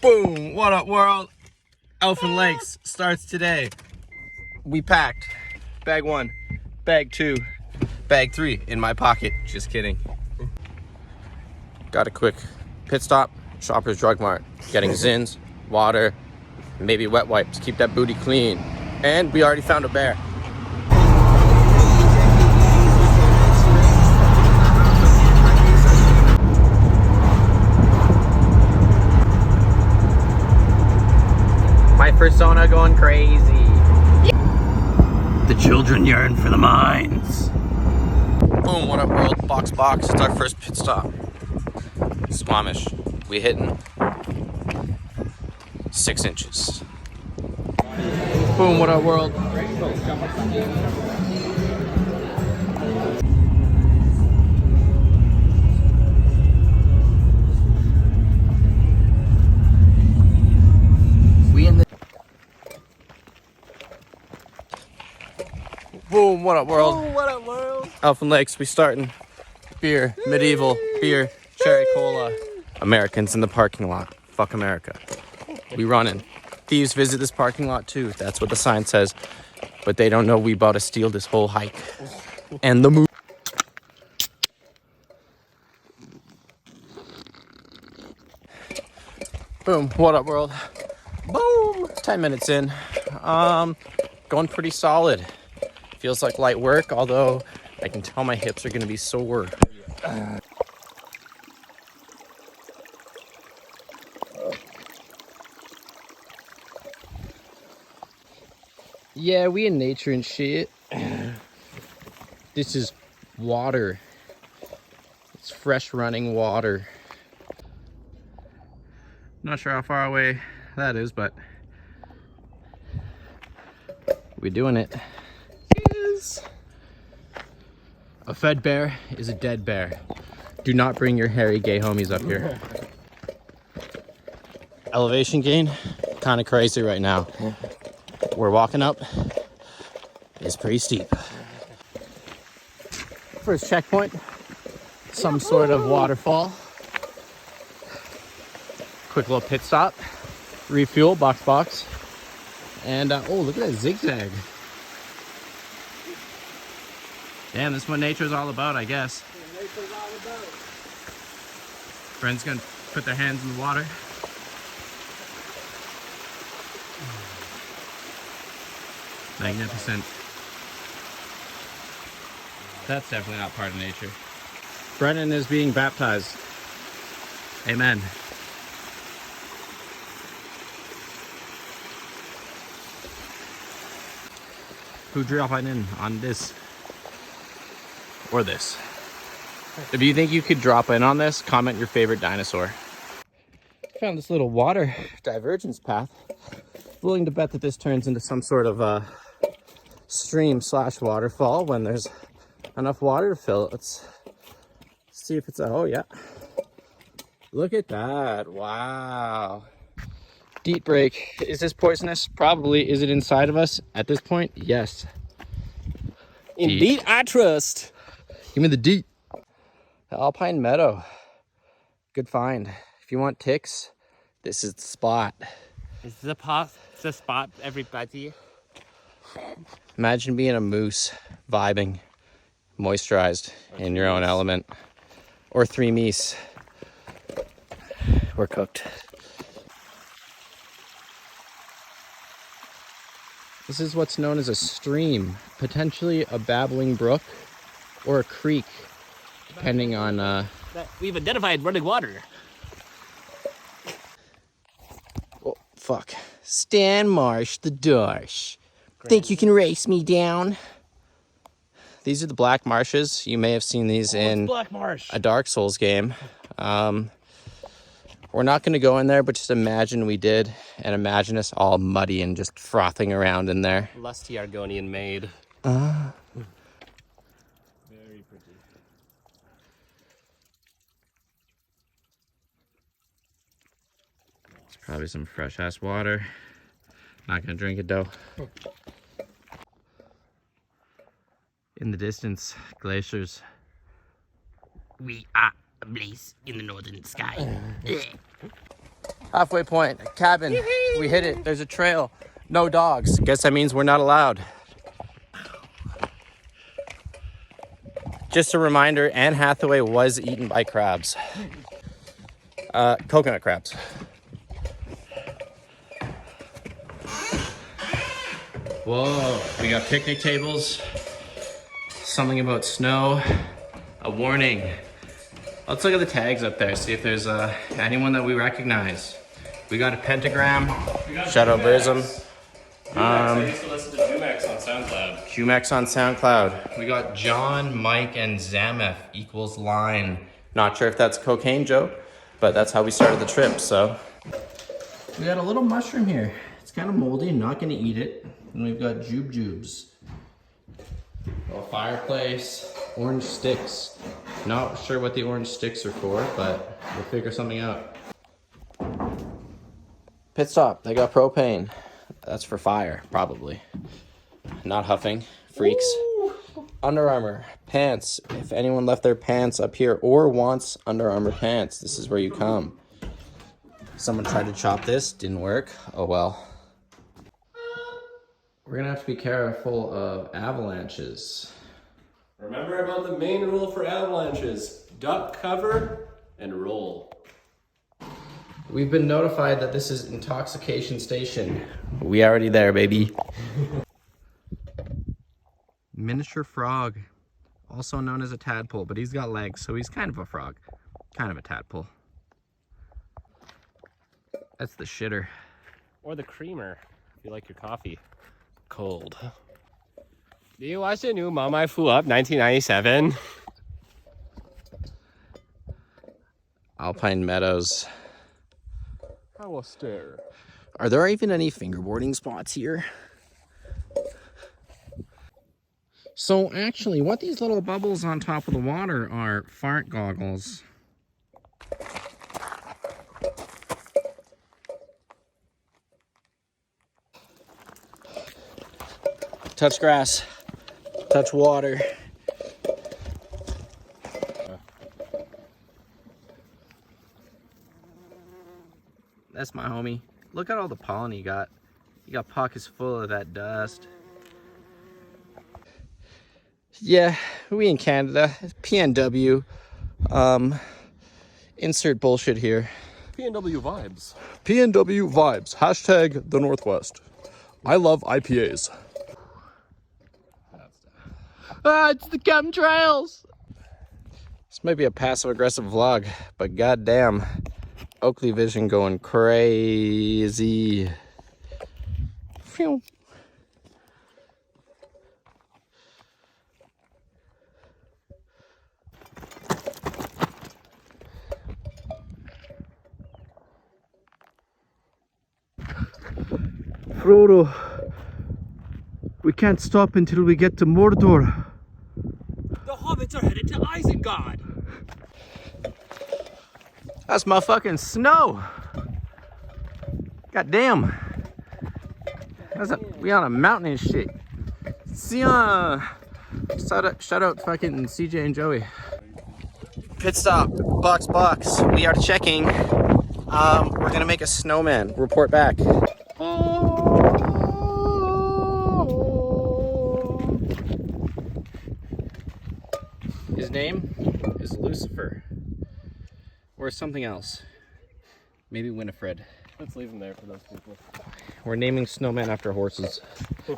Boom! What up, world? Elfin Lakes starts today. We packed bag 1, bag 2, bag 3 in my pocket. Just kidding. Got a quick pit stop, Shoppers Drug Mart. Getting Zins, water, maybe wet wipes. Keep that booty clean. And we already found a bear. My persona going crazy. The children yearn for the mines. Boom, what up, world? Box. It's our first pit stop. Squamish. We hitting 6 inches. Boom, what up, world? Boom, what up, world? Oh, what up, world? Elfin Lakes, we starting. Beer, medieval, beer, cherry cola. Americans in the parking lot. Fuck America. We running. Thieves visit this parking lot too. That's what the sign says. But they don't know we about to steal this whole hike. And the move. Boom, what up, world? Boom! 10 minutes in. Going pretty solid. Feels like light work, although I can tell my hips are gonna be sore. Yeah, we in nature and shit. This is water. It's fresh running water. Not sure how far away that is, but we're doing it. Yes. A fed bear is a dead bear. Do not bring your hairy gay homies up here. Elevation gain, kind of crazy right now. We're walking up. It's pretty steep. First checkpoint, some sort of waterfall. Quick little pit stop, refuel, box. And oh, look at that zigzag. Damn, this is what nature's all about, I guess. Nature's all about. Friends gonna put their hands in the water. Magnificent. That's definitely not part of nature. Brennan is being baptized. Amen. Who dropping in on this? Or this? If you think you could drop in on this, comment your favorite dinosaur. Found this little water divergence path. Willing to bet that this turns into some sort of stream / waterfall when there's enough water to fill it. Let's see if it's oh yeah. Look at that. Wow. Deep break. Is this poisonous? Probably. Is it inside of us at this point? Yes. Indeed, I trust. Give me the deep. The alpine meadow. Good find. If you want ticks, this is the spot. Is the spot, everybody? Imagine being a moose, vibing, moisturized in your own element. Or 3 meese. We're cooked. This is what's known as a stream, potentially a babbling brook or a creek, depending on... We've identified running water. Oh, fuck. Stan Marsh, the Darsh. Think you can race me down? These are the Black Marshes. You may have seen these in Black Marsh. a Dark Souls game. We're not going to go in there, but just imagine we did, and imagine us all muddy and just frothing around in there. Lusty Argonian maid. Very pretty. It's probably some fresh ass water. Not going to drink it though. In the distance, glaciers. We are a blaze in the northern sky. Halfway point, cabin. We hit it. There's a trail. No dogs. Guess that means we're not allowed. Just a reminder, Anne Hathaway was eaten by crabs. Coconut crabs. Whoa, we got picnic tables. Something about snow. A warning. Let's look at the tags up there, see if there's anyone that we recognize. We got a pentagram. Shout out Burzum. I used to listen to Jumex on SoundCloud. Jumex on SoundCloud. We got John, Mike, and Zameth equals line. Not sure if that's a cocaine joke, but that's how we started the trip, so. We got a little mushroom here. It's kind of moldy, not gonna eat it. And we've got jubes. A fireplace, orange sticks. Not sure what the orange sticks are for, but we'll figure something out. Pit stop, they got propane. That's for fire, probably. Not huffing, freaks. Ooh. Under Armour, pants. If anyone left their pants up here or wants Under Armour pants, this is where you come. Someone tried to chop this, didn't work. Oh well. We're gonna have to be careful of avalanches. Remember about the main rule for avalanches. Duck, cover, and roll. We've been notified that this is intoxication station. We already there, baby. Miniature frog, also known as a tadpole, but he's got legs, so he's kind of a frog, kind of a tadpole. That's the shitter. Or the creamer, if you like your coffee cold. Do you watch the new Mama I Flew Up 1997? Alpine meadows. I will stare. Are there even any fingerboarding spots here? So actually, what these little bubbles on top of the water are fart goggles. Touch grass, touch water. That's my homie. Look at all the pollen he got. He got pockets full of that dust. Yeah, we in Canada. PNW. Insert bullshit here. PNW vibes. PNW vibes. Hashtag the Northwest. I love IPAs. It's the chemtrails. This might be a passive-aggressive vlog, but goddamn, Oakley Vision going crazy. Phew. Frodo, we can't stop until we get to Mordor. The hobbits are headed to Isengard. That's my fucking snow. God damn. We on a mountain and shit. See ya. Shout out fucking CJ and Joey. Pit stop, box. We are checking. We're gonna make a snowman. Report back. His name is Lucifer. Or something else. Maybe Winifred. Let's leave them there for those people. We're naming snowmen after horses.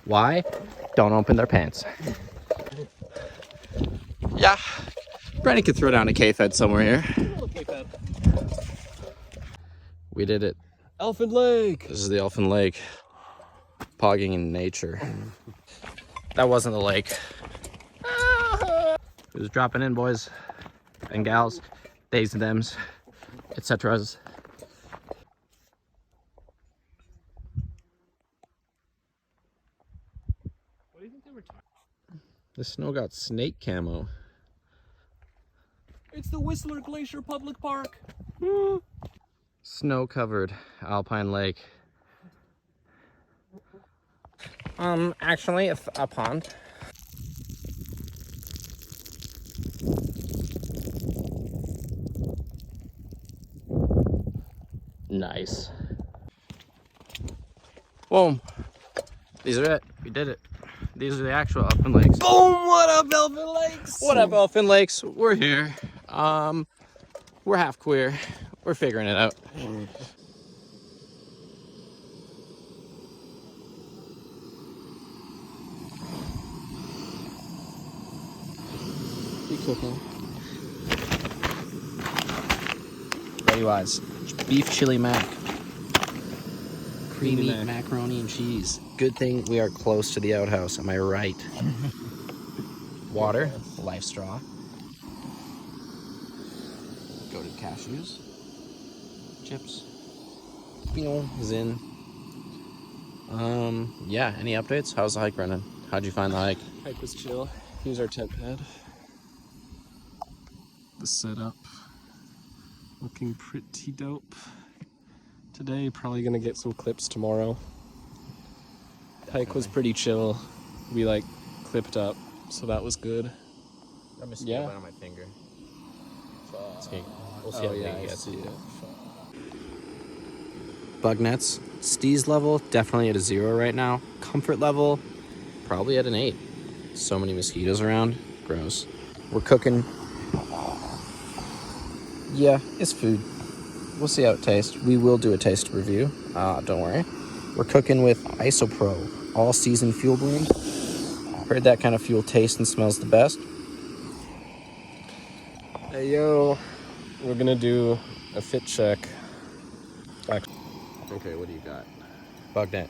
Why? Don't open their pants. Yeah. Brandon could throw down a K-Fed somewhere here. We did it. Elfin Lake. This is the Elfin Lake. Pogging in nature. That wasn't the lake. It was dropping in, boys and gals, theys and thems, etc. What do you think they were talking? The snow got snake camo. It's the Whistler Glacier Public Park. Snow-covered alpine lake. Actually, a pond. Nice. Boom. These are it. We did it. These are the actual Elfin Lakes. Boom! What up, Elfin Lakes? What up, Elfin Lakes? We're here. We're half queer. We're figuring it out. We cooking. Ready wise. Beef chili mac. Creamy macaroni and cheese. Good thing we are close to the outhouse. Am I right? Water. Life straw. Goated cashews. Chips. Zin. Yeah, any updates? How's the hike running? How'd you find the hike? Hike was chill. Here's our tent pad. The setup. Looking pretty dope. Today, probably gonna get some clips tomorrow. Hike was pretty chill. We like clipped up, so that was good. Got a mosquito bite on my finger. We'll see how big it gets. Bug nets. Steez level, definitely at a 0 right now. Comfort level, probably at an 8. So many mosquitoes around. Gross. We're cooking. Yeah, it's food. We'll see how it tastes. We will do a taste review. Don't worry. We're cooking with Isopro, all-season fuel blend. Heard that kind of fuel tastes and smells the best. Hey yo, we're gonna do a fit check. Okay, what do you got? Bug net.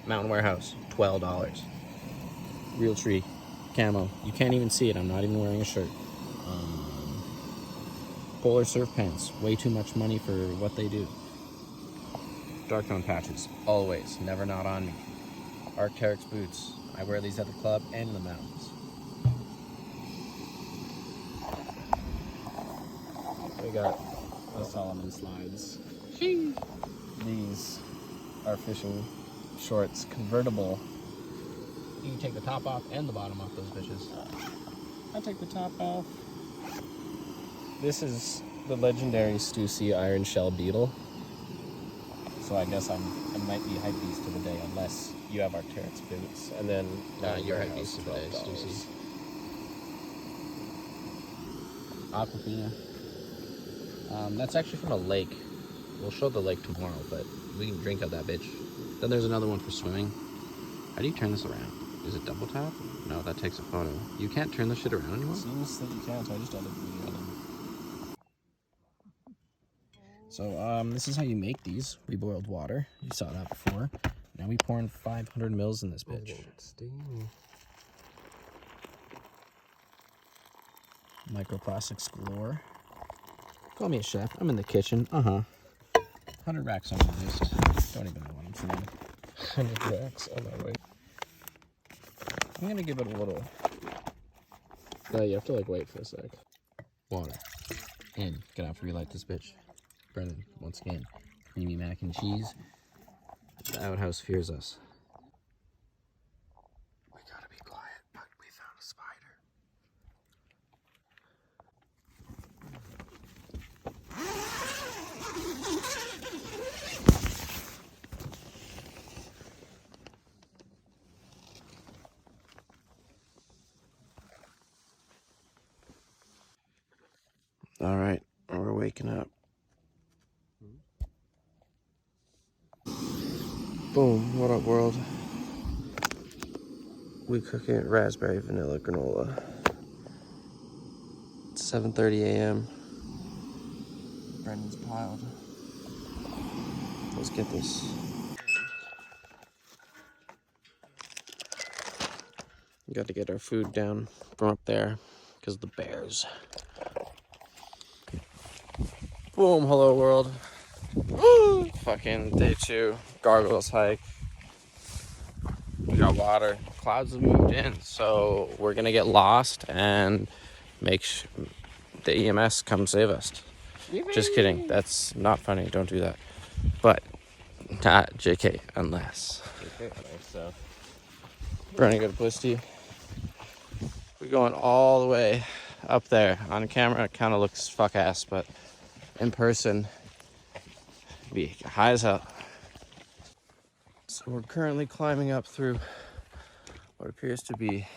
Mountain Warehouse, $12. Real tree, camo. You can't even see it. I'm not even wearing a shirt. Polar surf pants. Way too much money for what they do. Dark tone patches. Always. Never not on me. Arc'teryx boots. I wear these at the club and in the mountains. We got the Solomon slides. These are fishing shorts, convertible. You can take the top off and the bottom off those bitches. I'll take the top off. This is the legendary Stussy Iron Shell Beetle. So I guess I might be hype beast of the day unless you have Arc'teryx boots. And then you're hype beast of the day, Stussy. Aquafina. That's actually from a lake. We'll show the lake tomorrow, but we can drink out that bitch. Then there's another one for swimming. How do you turn this around? Is it double tap? No, that takes a photo. You can't turn this shit around anymore? Seems that you can't. I just edited the video. So, this is how you make these. We boiled water. You saw that before. Now we pouring 500 mils in this bitch. Microplastics galore. Call me a chef. I'm in the kitchen. 100 racks on my list. Don't even know what I'm saying. 100 racks on my way. I'm gonna give it a little No, you have to like wait for a sec. water. And gonna have to relight this bitch. Brennan, once again, creamy mac and cheese. The outhouse fears us. We gotta be quiet, but we found a spider. All right, we're waking up. Boom, what up, world? We cooking raspberry vanilla granola. It's 7:30 a.m. Brendan's piled. Let's get this. We got to get our food down from up there because of the bears. Boom, hello world. Fucking day 2, Gargoyles hike. We got water. Clouds have moved in, so we're gonna get lost and make the EMS come save us. Just kidding. That's not funny. Don't do that. But not JK unless. So Running good pussy. We're going all the way up there. On camera, it kind of looks fuck ass, but in person, Be high as hell. So we're currently climbing up through what appears to be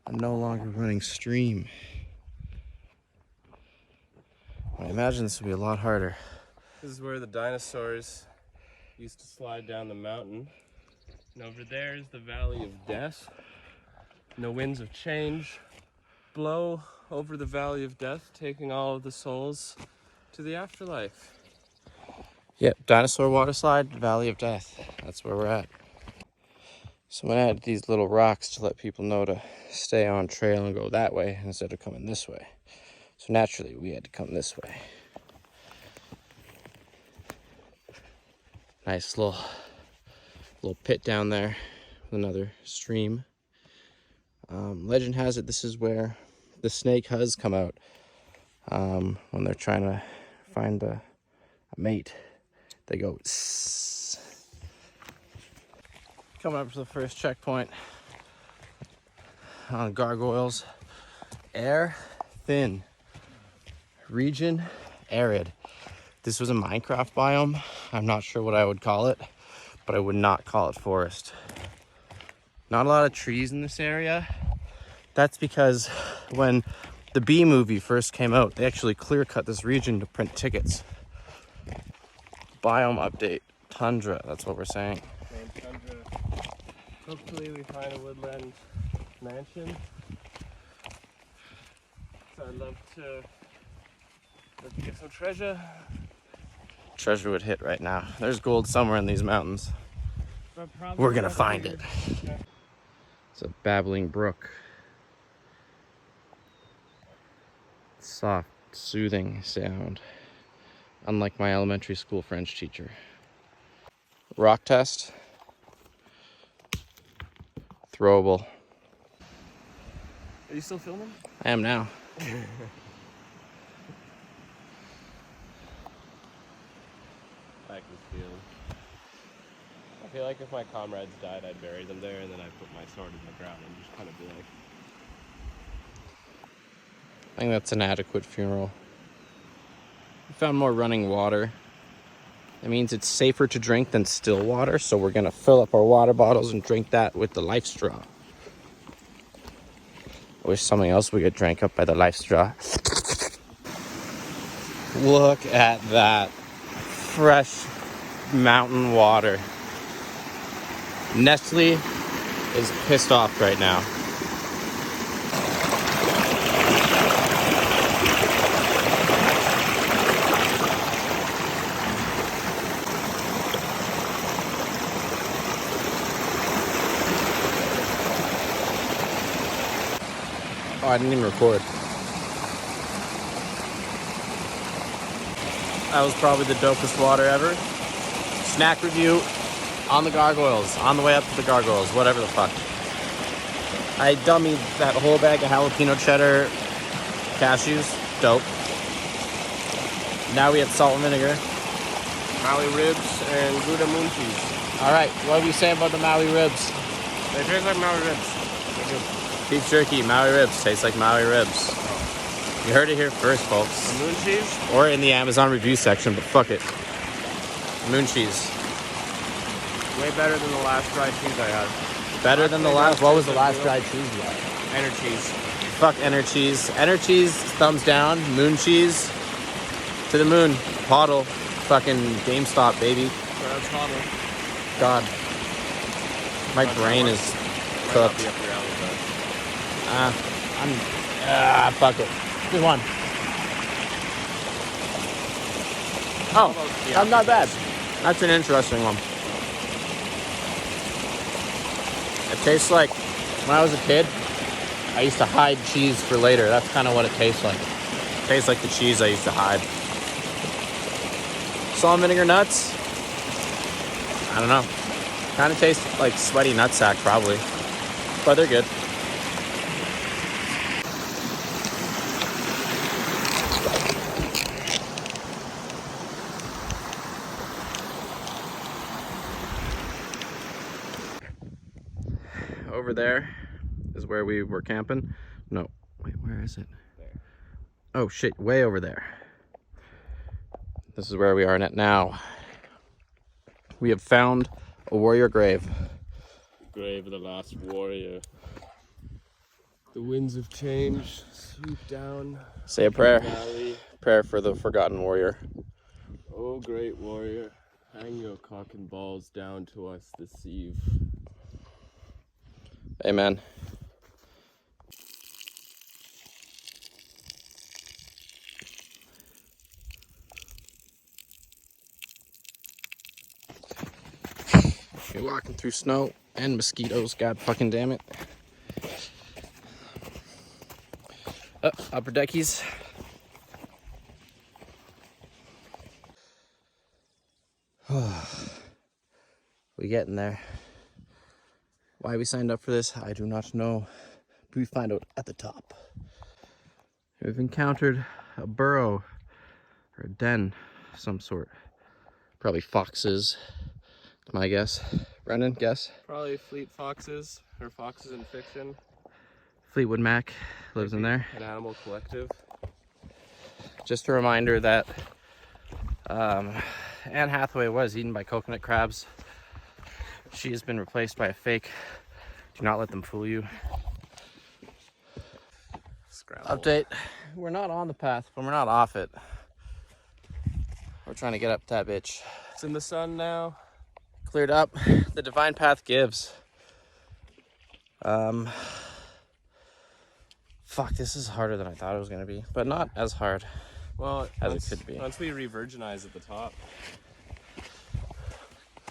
a no longer running stream. I imagine this would be a lot harder. This is where the dinosaurs used to slide down the mountain. And over there is the Valley of Death. And the winds of change blow over the Valley of Death, taking all of the souls to the afterlife. Yep, dinosaur water slide, Valley of Death. That's where we're at. So I'm gonna add these little rocks to let people know to stay on trail and go that way instead of coming this way. So naturally, we had to come this way. Nice little pit down there with another stream. Legend has it this is where the snake has come out when they're trying to find a mate. They go sss. Coming up to the first checkpoint on gargoyles. Air thin. Region arid. This was a Minecraft biome. I'm not sure what I would call it, but I would not call it forest. Not a lot of trees in this area. That's because when the Bee movie first came out, they actually clear cut this region to print tickets. Biome update. Tundra, that's what we're saying. Tundra. Hopefully we find a woodland mansion. So I'd love to get some treasure. Treasure would hit right now. There's gold somewhere in these mountains. We're gonna find it. It's a babbling brook. Soft, soothing sound. Unlike my elementary school French teacher. Rock test. Throwable. Are you still filming? I am now. I like this feeling. I feel like if my comrades died, I'd bury them there, and then I'd put my sword in the ground and just kind of be like... I think that's an adequate funeral. We found more running water. That means it's safer to drink than still water, so we're gonna fill up our water bottles and drink that with the life straw. I wish something else would get drank up by the life straw. Look at that. Fresh mountain water. Nestle is pissed off right now. Oh, I didn't even record. That was probably the dopest water ever. Snack review on the gargoyles. On the way up to the gargoyles. Whatever the fuck. I dummied that whole bag of jalapeno cheddar cashews. Dope. Now we have salt and vinegar. Maui ribs and Gouda moon cheese. Alright, what do you say about the Maui ribs? They taste like Maui ribs. They're good. Beef jerky, Maui ribs. Tastes like Maui ribs. You heard it here first, folks. The moon cheese? Or in the Amazon review section, but fuck it. Moon cheese. Way better than the last dried cheese I had. Better than the last? What was the last dried cheese you had? Enter cheese. Fuck Enter cheese. Enter cheese, thumbs down. Moon cheese, to the moon. Hoddle. Fucking GameStop, baby. That's hoddle. God. My brain is cooked. Fuck it. Just one. Oh, I'm not bad. That's an interesting one. It tastes like, when I was a kid, I used to hide cheese for later. That's kind of what it tastes like. It tastes like the cheese I used to hide. Salt and vinegar nuts? I don't know. Kind of tastes like sweaty nutsack, probably. But they're good. Over there is where we were camping. No, wait, where is it? There. Oh shit, way over there. This is where we are at now. We have found a warrior grave. Grave of the last warrior. The winds of change swoop down. Say a prayer. Valley. Prayer for the forgotten warrior. Oh, great warrior, hang your cock and balls down to us this eve. Amen. You're walking through snow and mosquitoes, god fucking damn it. Upper deckies. We getting there. Why we signed up for this, I do not know. But we find out at the top. We've encountered a burrow or a den of some sort. Probably foxes, my guess. Brendan, guess? Probably fleet foxes, or foxes in fiction. Fleetwood Mac lives in there. An animal collective. Just a reminder that Anne Hathaway was eaten by coconut crabs. She has been replaced by a fake. Do not let them fool you. Scramble. Update. We're not on the path, but we're not off it. We're trying to get up that bitch. It's in the sun now. Cleared up. The divine path gives. Fuck, this is harder than I thought it was gonna be, but not as hard Well, as once, it could be. Once we re-virginize at the top,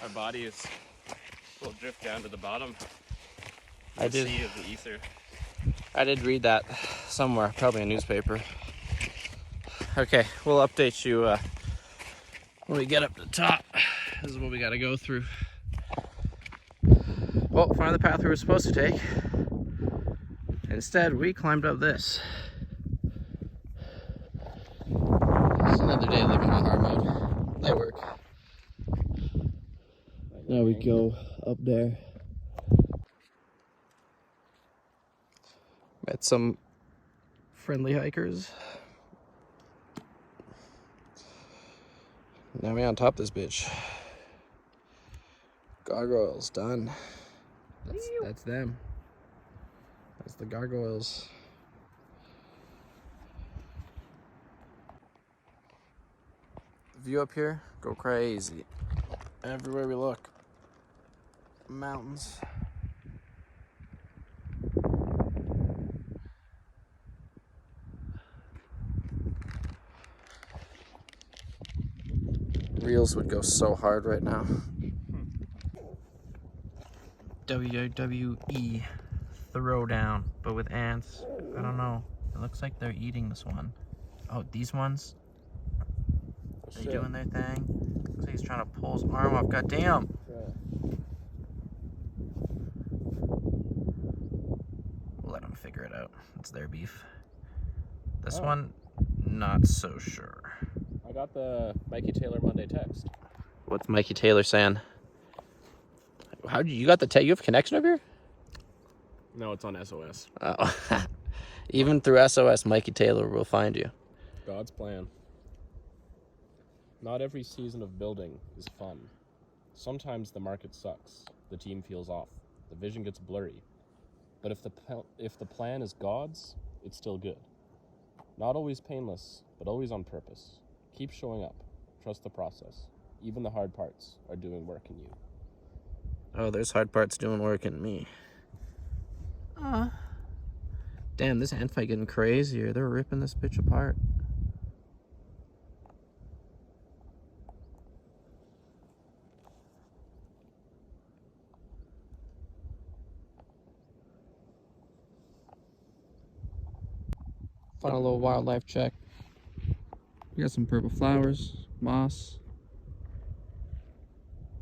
our bodies will drift down to the bottom. I did. Sea of the ether. I did read that somewhere, probably a newspaper. Okay, we'll update you when we get up to the top. This is what we gotta go through. Well, find the path we were supposed to take. Instead, we climbed up this. It's another day living on hard mode. Light work. Now we go up there. Met some friendly hikers. Now we on top of this bitch. Gargoyles done. That's them. That's the gargoyles. The view up here, go crazy. Everywhere we look. Mountains. Reels would go so hard right now. WWE throwdown, but with ants. I don't know. It looks like they're eating this one. Oh, these ones? They're doing their thing. Looks like he's trying to pull his arm off. God damn. We'll let them figure it out. It's their beef. This one, not so sure. I got the Mikey Taylor Monday text. What's Mikey Taylor saying? How did you got the you have a connection over here? No, it's on SOS. Oh. Even through SOS, Mikey Taylor will find you. God's plan. Not every season of building is fun. Sometimes the market sucks, the team feels off, the vision gets blurry. But if the plan is God's, it's still good. Not always painless, but always on purpose. Keep showing up. Trust the process. Even the hard parts are doing work in you. Oh, there's hard parts doing work in me. Damn, this ant fight getting crazier. They're ripping this bitch apart. Final little wildlife check. We got some purple flowers, moss,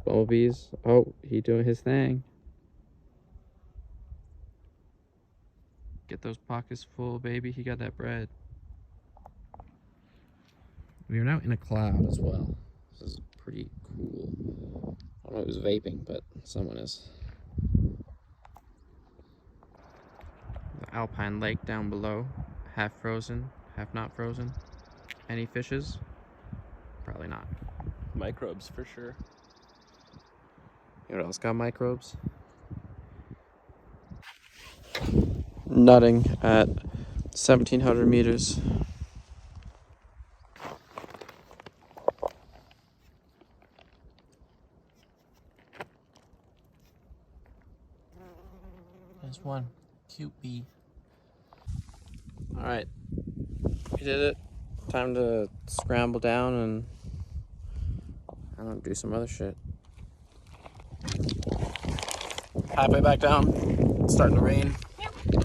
bumblebees. Oh, he doing his thing. Get those pockets full, baby. He got that bread. We are now in a cloud as well. This is pretty cool. I don't know who's vaping, but someone is. The alpine lake down below. Half frozen, half not frozen. Any fishes? Probably not. microbes for sure. You know what else got microbes? Nutting at 1,700 meters. There's one cute bee. All right, we did it. Time to scramble down and I don't know, do some other shit. Halfway back down, it's starting to rain.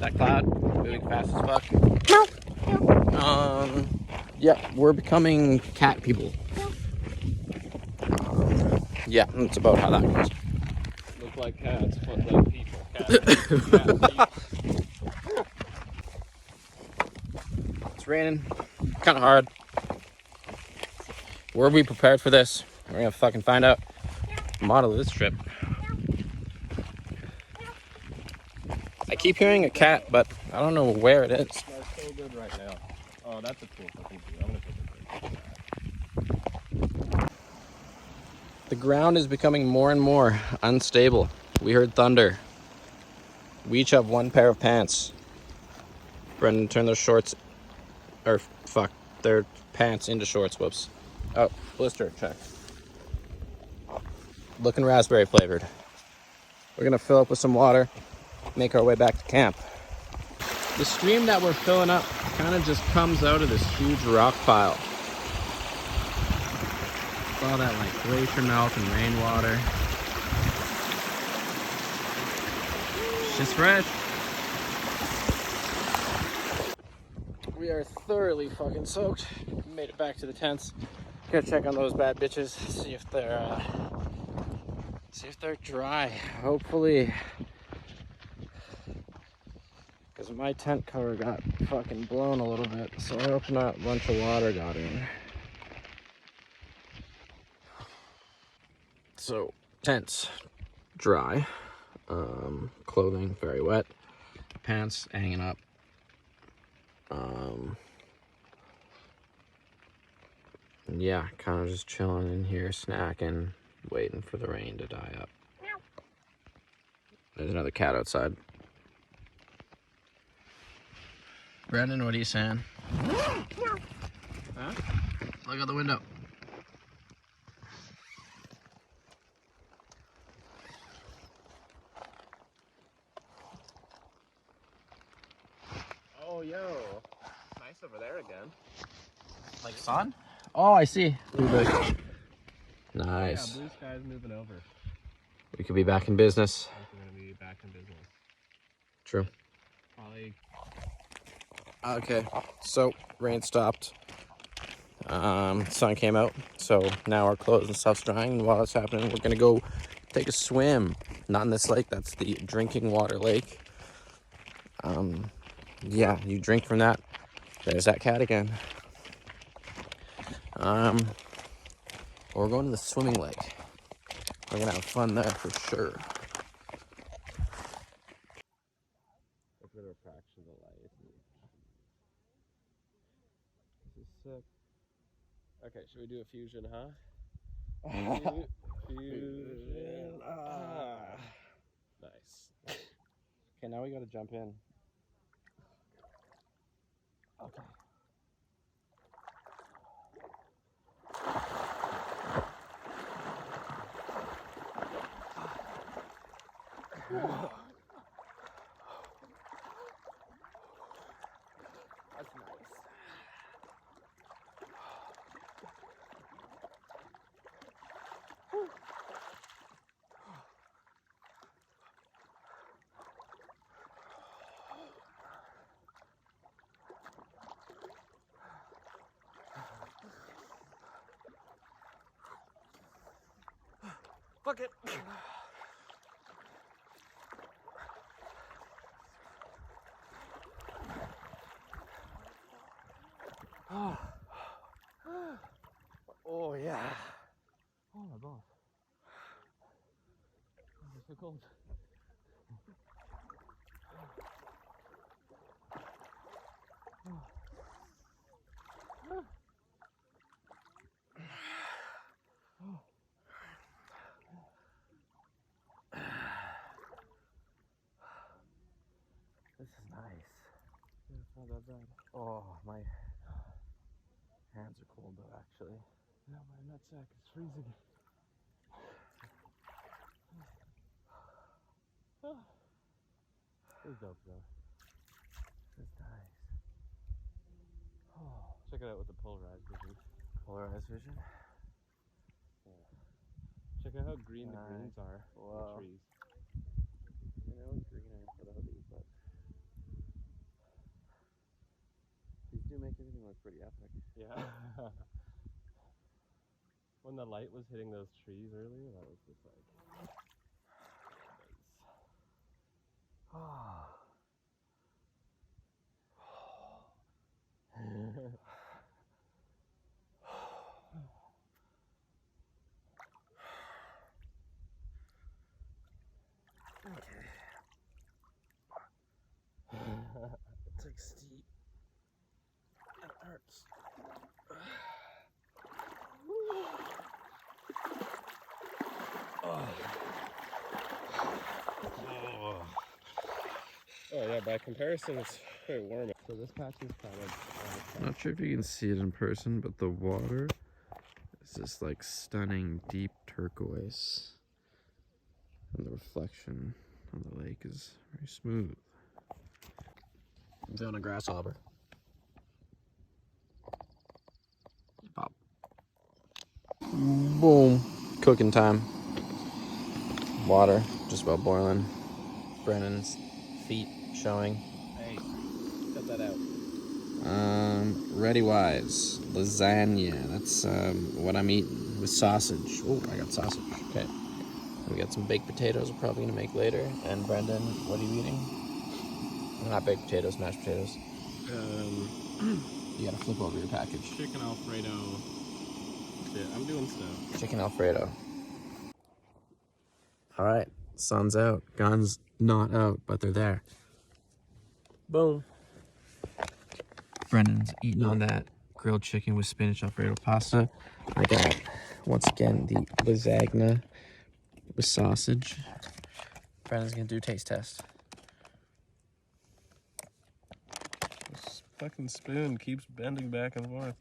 That cloud moving fast as fuck. Yeah, we're becoming cat people. Yeah, that's about how that goes. Look like cats, but like people. Cat people. It's raining, kind of hard. Were we prepared for this? We're gonna fucking find out. Model of this trip. I keep hearing a cat, but I don't know where it is. That's so good right now. Oh, that's a cool fucking view. I'm gonna take a picture. The ground is becoming more and more unstable. We heard thunder. We each have one pair of pants. Brendan, turn those shorts, or fuck, their pants into shorts. Whoops. Oh, blister check. Looking raspberry flavored. We're gonna fill up with some water, make our way back to camp. The stream that we're filling up kind of just comes out of this huge rock pile. All that like glacier melt and rainwater. It's just fresh. We are thoroughly fucking soaked. Made it back to the tents. Gotta check on those bad bitches. See if they're dry. Hopefully, because my tent cover got fucking blown a little bit. So I hope not a bunch of water got in. So tents dry, clothing very wet, pants hanging up. Yeah, kind of just chilling in here, snacking, waiting for the rain to die up. There's another cat outside. Brandon, what are you saying? Huh? Look out the window. Oh, yo. Nice over there again. Like sun? Oh, I see. Nice. Yeah, blue sky's moving over. We could be back in business. We're gonna be back in business. True. Probably. Okay, so rain stopped. Sun came out, so now our clothes and stuff's drying. And while that's happening, we're gonna go take a swim. Not in this lake. That's the drinking water lake. Yeah, you drink from that. There's that cat again. We're going to the swimming lake. We're gonna have fun there for sure. Look at the refraction of the light. This is sick. Okay, should we do a fusion, huh? Fusion. Nice. Okay, now we gotta jump in. Okay. That's nice. Fuck it. Oh yeah. Oh my god. This is so cold. Not that bad. Oh, my hands are cold though, actually. No, my nutsack is freezing. This is dope though. This is nice. Oh, Check it out with the polarized vision. polarized vision. Check out how green the Nice. greens are. Wow. The trees. You know, it's greener without these, but these do make everything look pretty epic. Yeah. When the light was hitting those trees earlier, that was just like nice. Okay. It's like steep. It hurts. Oh yeah, by comparison, it's quite warm. So this patch is kind of. I'm not sure if you can see it in person, but the water is just like stunning deep turquoise. And the reflection on the lake is very smooth. I'm feeling a grasshopper. Pop. Boom. Cooking time. Water just about boiling. Brennan's feet showing. Hey, cut that out. Ready wise. Lasagna. That's what I'm eating with sausage. Oh, I got sausage. Okay. We got some baked potatoes we're probably gonna make later. And Brendan, what are you eating? Not baked potatoes, mashed potatoes. You gotta flip over your package. Chicken Alfredo. Shit, I'm doing stuff. Chicken Alfredo. Alright, sun's out. Guns not out, but they're there. Boom. Brendan's eating on that grilled chicken with spinach Alfredo pasta. I got, once again, the lasagna with sausage. Brendan's gonna do a taste test. This fucking spoon keeps bending back and forth.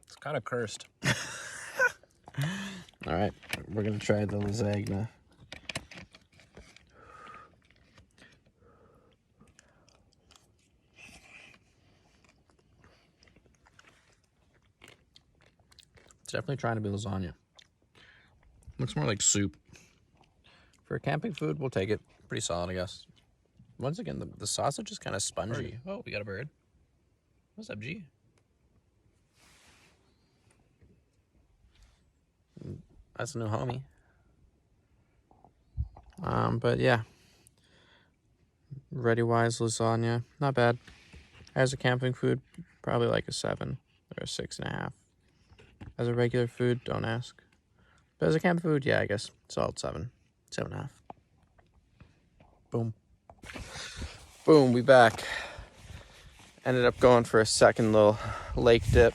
It's kind of cursed. Alright, we're gonna try the lasagna. It's definitely trying to be lasagna. Looks more like soup. For camping food, we'll take it. Pretty solid, I guess. Once again, the sausage is kind of spongy. Oh, we got a bird. What's up, G? That's a new homie. But yeah. Ready Wise lasagna. Not bad. As a camping food, probably like a 7 or a 6.5. As a regular food, don't ask. But as a camping food, yeah, I guess solid 7, 7.5. Boom. Boom, we back. Ended up going for a second little lake dip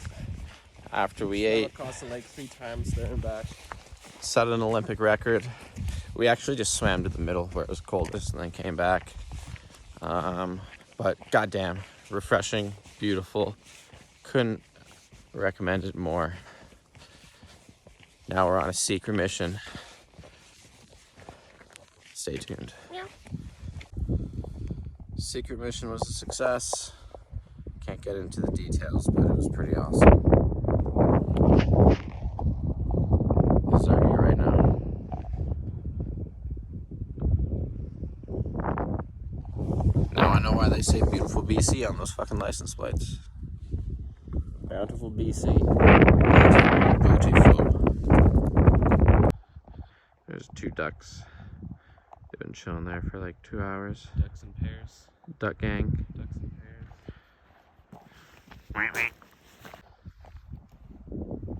after we ate. Across the lake 3 times there and back. Set an Olympic record. We actually just swam to the middle where it was coldest and then came back. But goddamn, refreshing, beautiful. Couldn't recommend it more. Now we're on a secret mission. Stay tuned. Yeah. Secret mission was a success. Can't get into the details, but it was pretty awesome. It's starting here right now. Now I know why they say beautiful BC on those fucking license plates. Bountiful BC. Beautiful. There's 2 ducks. They've been chilling there for like 2 hours. Ducks and pears. Duck gang. Ducks and pears.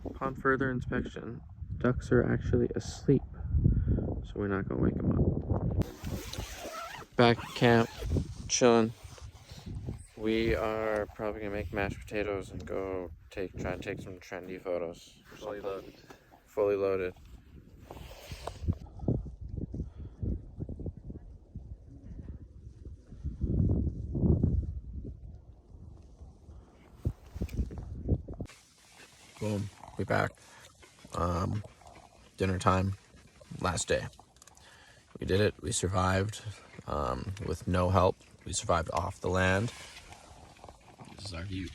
Upon further inspection, ducks are actually asleep, so we're not gonna wake them up. Back at camp, chilling. We are probably gonna make mashed potatoes and go try and take some trendy photos. Fully loaded. Fully loaded. Boom, we back. Dinner time, last day. We did it, we survived with no help. We survived off the land. This is our view.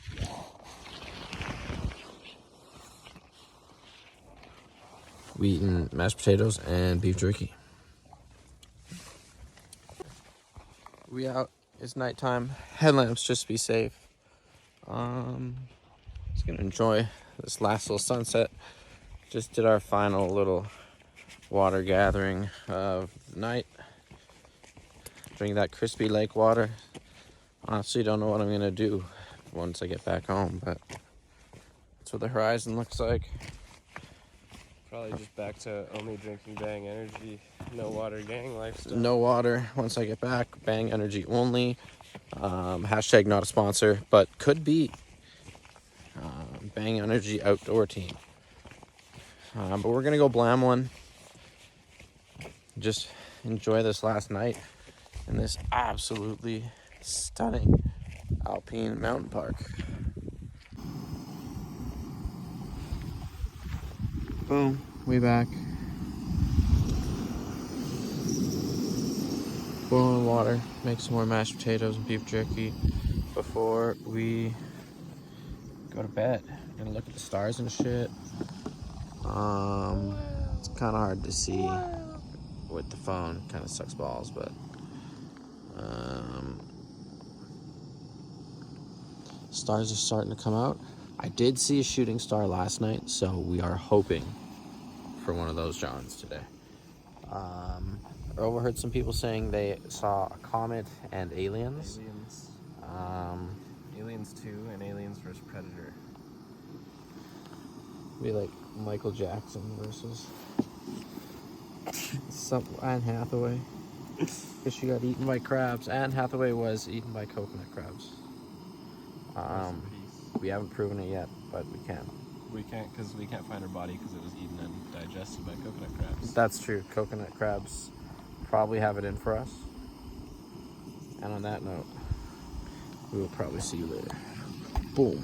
We eaten mashed potatoes and beef jerky. We out, it's nighttime. Headlamps, just be safe. Just gonna enjoy this last little sunset. Just did our final little water gathering of the night. Drink that crispy lake water. Honestly, don't know what I'm gonna do once I get back home, but that's what the horizon looks like. Probably just back to only drinking Bang Energy, no water gang lifestyle. No water once I get back. Bang Energy only. Hashtag not a sponsor, but could be. Bang Energy outdoor team. But we're gonna go blam one. Just enjoy this last night in this absolutely stunning alpine mountain park. Boom, we back. Boiling water, make some more mashed potatoes and beef jerky before we go to bed. We're gonna look at the stars and shit. It's kind of hard to see with the phone, kind of sucks balls, but stars are starting to come out. I did see a shooting star last night, so we are hoping for one of those Johns today. I overheard some people saying they saw a comet and aliens. Aliens 2 and Aliens vs. Predator. Be like Michael Jackson versus Anne Hathaway. Because she got eaten by crabs. Anne Hathaway was eaten by coconut crabs. We haven't proven it yet, but we can. We can't, because we can't find her body because it was eaten and digested by coconut crabs. That's true. Coconut crabs probably have it in for us. And on that note, we will probably see you later. Boom.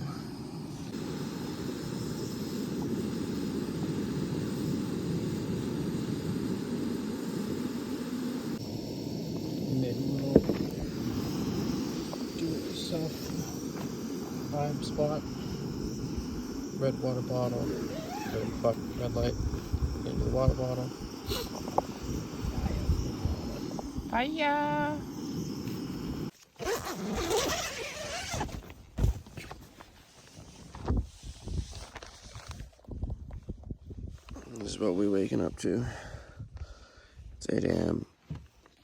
Do-it-yourself vibe spot. Red water bottle. Red light. Into the water bottle. Hiya. This is what we're waking up to. It's 8 a.m.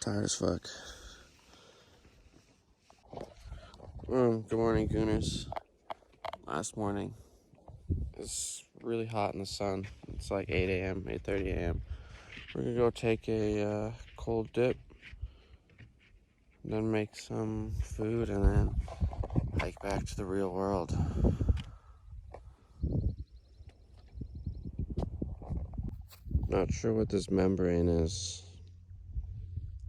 Tired as fuck. Good morning, Gooners. Last morning. It's really hot in the sun. It's like 8 a.m., 8:30 a.m. We're gonna go take a cold dip. Then make some food and then hike back to the real world. Not sure what this membrane is.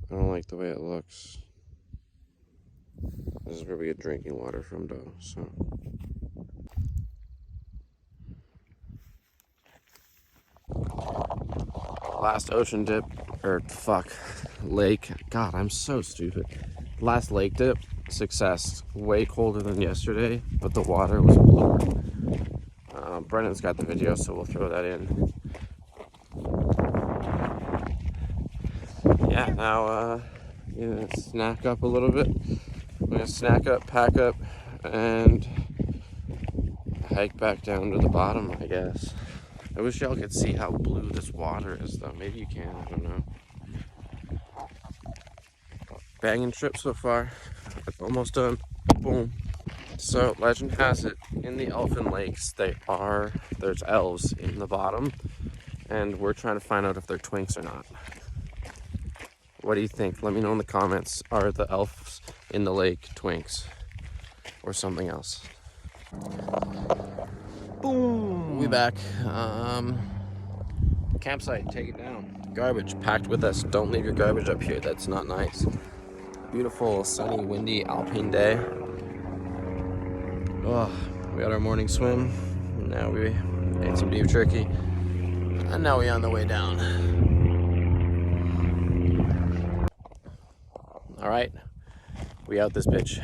I don't like the way it looks. This is where we get drinking water from though, so. Last ocean dip, lake. God, I'm so stupid. Last lake dip, success. Way colder than yesterday, but the water was blue. Brennan's got the video, so we'll throw that in. Yeah, now, snack up a little bit. I'm gonna snack up, pack up, and hike back down to the bottom, I guess. I wish y'all could see how blue this water is, though. Maybe you can, I don't know. Banging trip so far. It's almost done. Boom. So, legend has it, in the Elfin Lakes, there's elves in the bottom, and we're trying to find out if they're twinks or not. What do you think? Let me know in the comments. Are the elves in the lake twinks? or something else. Boom! We back. Campsite, take it down. Garbage packed with us. Don't leave your garbage up here. That's not nice. Beautiful, sunny, windy, alpine day. Oh, we got our morning swim. Now we ate some beef jerky. And now we're on the way down. All right, we out this bitch.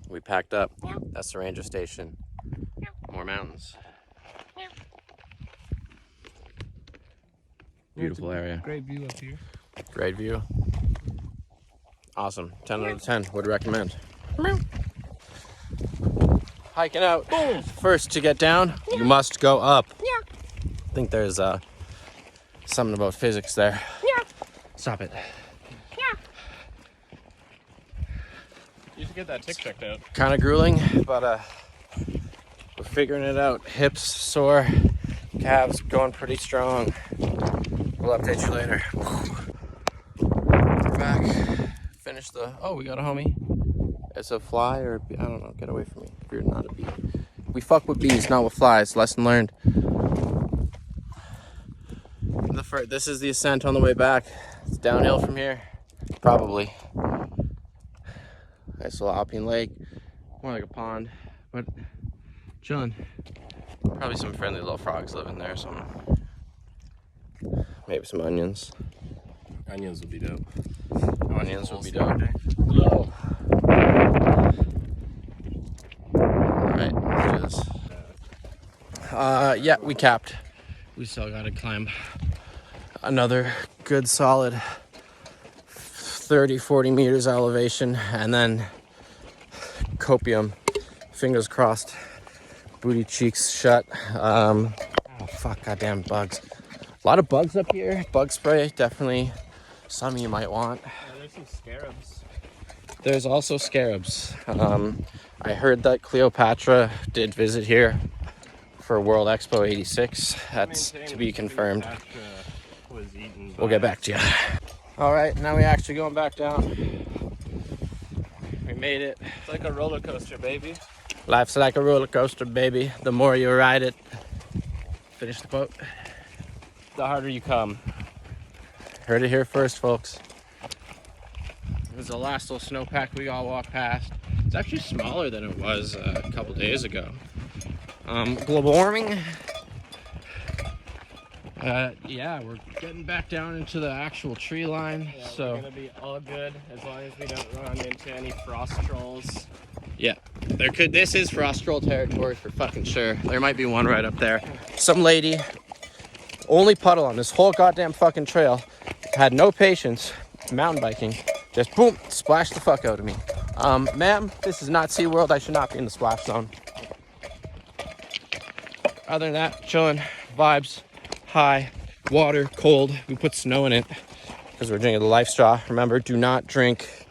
We packed up. That's the ranger station. More mountains. Beautiful area. Great view up here. Great view. Awesome. 10 out of 10. Would recommend. Hiking out. Boom. First to get down, you must go up. I think there's something about physics there. Stop it. You should get that tick checked out. Kind of grueling, but we're figuring it out. Hips sore, calves going pretty strong. We'll update you later. We're back. Finish the. Oh, we got a homie. It's a fly or I don't know. Get away from me. If you're not a bee. We fuck with bees, not with flies. Lesson learned. This is the ascent on the way back. It's downhill from here. Probably. Nice little alpine lake. More like a pond, but chilling. Probably some friendly little frogs living there or something. Maybe some onions. Onions would be dope. Onions would be dope. Alright, let's do this. Yeah, we capped. We still gotta climb another good solid 30-40 meters elevation, and then copium. Fingers crossed. Booty cheeks shut. Oh fuck, goddamn bugs. A lot of bugs up here. Bug spray, definitely something you might want. There's some scarabs. There's also scarabs. I heard that Cleopatra did visit here for World Expo 86. That's to be confirmed. We'll get back to you. All right, now we're actually going back down. We made it. It's like a roller coaster, baby. Life's like a roller coaster, baby. The more you ride it. Finish the quote. The harder you come. Heard it here first, folks. It was the last little snowpack we all walked past. It's actually smaller than it was a couple days ago. Global warming. Yeah, we're getting back down into the actual tree line. Yeah, so we're gonna be all good as long as we don't run into any frost trolls. Yeah, this is frost troll territory for fucking sure. There might be one right up there. Some lady, only puddle on this whole goddamn fucking trail, had no patience, mountain biking, just boom, splashed the fuck out of me. Ma'am, this is not SeaWorld. I should not be in the splash zone. Other than that, chilling, vibes, high, water, cold. We put snow in it because we're drinking the Life Straw. Remember, do not drink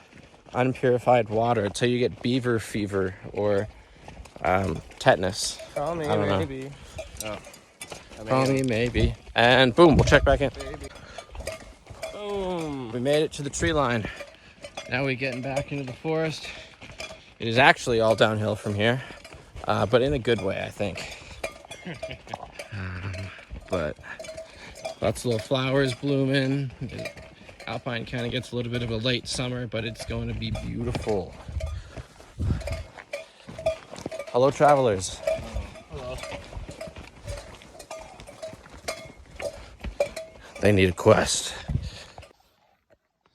unpurified water until you get beaver fever or tetanus. Call me, I don't know. maybe. Oh. Call me, maybe. And boom, we'll check back in. Baby. Boom. We made it to the tree line. Now we're getting back into the forest. It is actually all downhill from here, but in a good way, I think. But lots of little flowers blooming. Alpine kind of gets a little bit of a late summer, but it's going to be beautiful. Hello, travelers. Hello. They need a quest.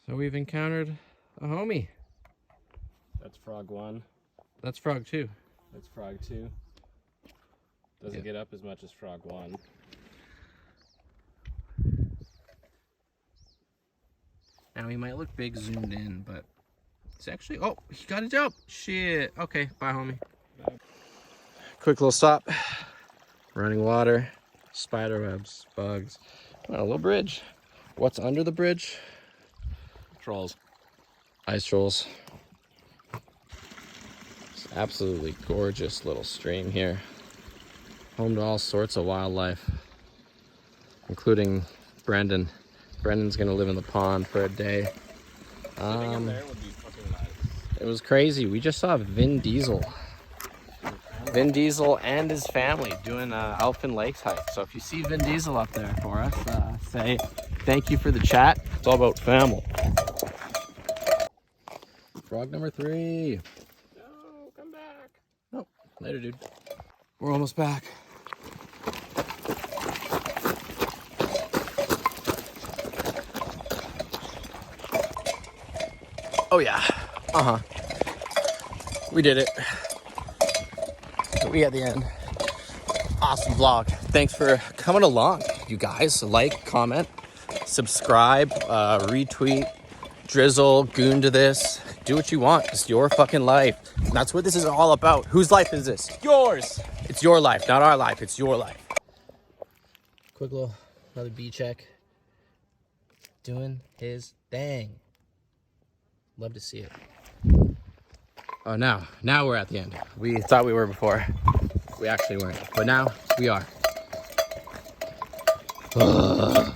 So we've encountered a homie. That's frog 1. That's frog 2. That's frog 2. Doesn't get up as much as frog 1. Now he might look big zoomed in, but it's actually, oh, he got a jump. Shit. Okay, bye, homie. Bye. Quick little stop. Running water, spider webs, bugs. Oh, a little bridge. What's under the bridge? Trolls. Ice trolls. It's an absolutely gorgeous little stream here. Home to all sorts of wildlife, including Brendan. Brendan's gonna live in the pond for a day. Living in there would be fucking nice. It was crazy. We just saw Vin Diesel Vin Diesel and his family doing Elfin Lakes hike. So if you see Vin Diesel up there for us, say thank you for the chat. It's all about family. Frog number 3. No, come back. Oh, later, dude. We're almost back. Oh yeah. We did it. We at the end. Awesome vlog. Thanks for coming along, you guys. Like, comment, subscribe, retweet, drizzle, goon to this. Do what you want. It's your fucking life. And that's what this is all about. Whose life is this? Yours. It's your life, not our life. It's your life. Quick little, another bee check. Doing his thing. Love to see it. Oh, now we're at the end. We thought we were before. We actually weren't, but now we are. Ugh.